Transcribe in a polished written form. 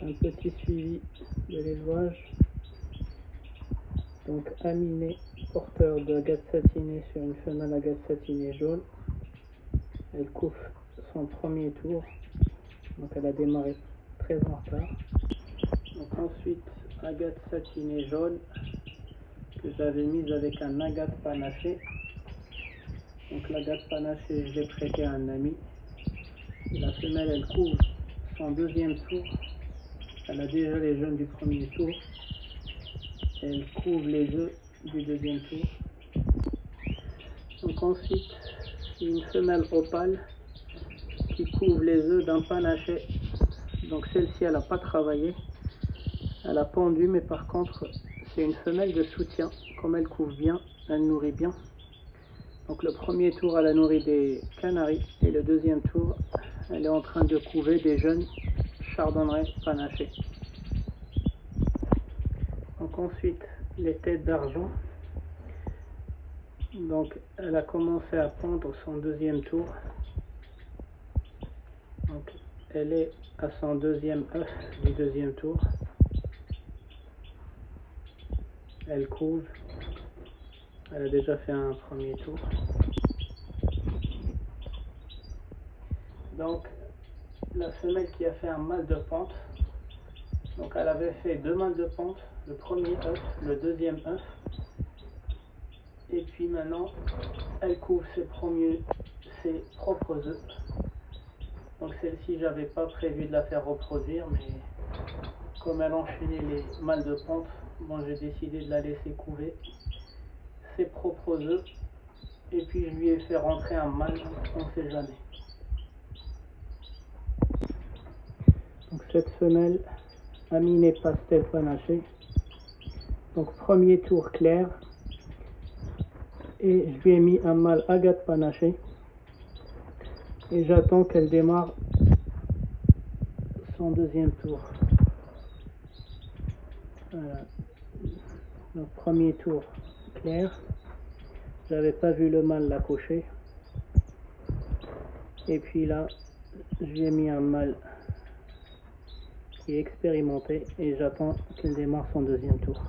un petit suivi de l'élevage. Donc aminé, porteur d'agate satinée sur une femelle agate satinée jaune. Elle couvre son premier tour, donc elle a démarré très en retard. Donc ensuite agate satinée jaune que j'avais mise avec un agate panaché. Donc l'agate panaché, je l'ai prêté à un ami. Et la femelle, elle couvre son deuxième tour. Elle a déjà les jeunes du premier tour. Elle couvre les œufs du deuxième tour. Donc ensuite, une femelle opale qui couvre les œufs d'un panaché. Donc celle-ci, elle n'a pas travaillé. Elle a pendu, mais par contre, c'est une femelle de soutien. Comme elle couvre bien, elle nourrit bien. Donc le premier tour, elle a nourri des canaris. Et le deuxième tour, elle est en train de couver des jeunes chardonnerets panachés. Donc ensuite, les têtes d'argent. Donc elle a commencé à pondre son deuxième tour. Donc elle est à son deuxième œuf du deuxième tour. Elle couve. Elle a déjà fait un premier tour. Donc la femelle qui a fait un mâle de pente. Donc elle avait fait deux mâles de pente. Le premier œuf, le deuxième œuf. Et puis maintenant, elle couvre ses propres œufs. Donc celle-ci, j'avais pas prévu de la faire reproduire, mais comme elle enchaînait les mâles de pente, bon, j'ai décidé de la laisser couver ses propres œufs. Et puis je lui ai fait rentrer un mâle, on ne sait jamais. Donc cette femelle, aminée pastel panaché. Donc premier tour clair. Et je lui ai mis un mâle agate panaché. Et j'attends qu'elle démarre son deuxième tour. Voilà. Donc premier tour clair. J'avais pas vu le mâle l'accoucher. Et puis là, je lui ai mis un mâle qui est expérimenté et j'attends qu'elle démarre son deuxième tour.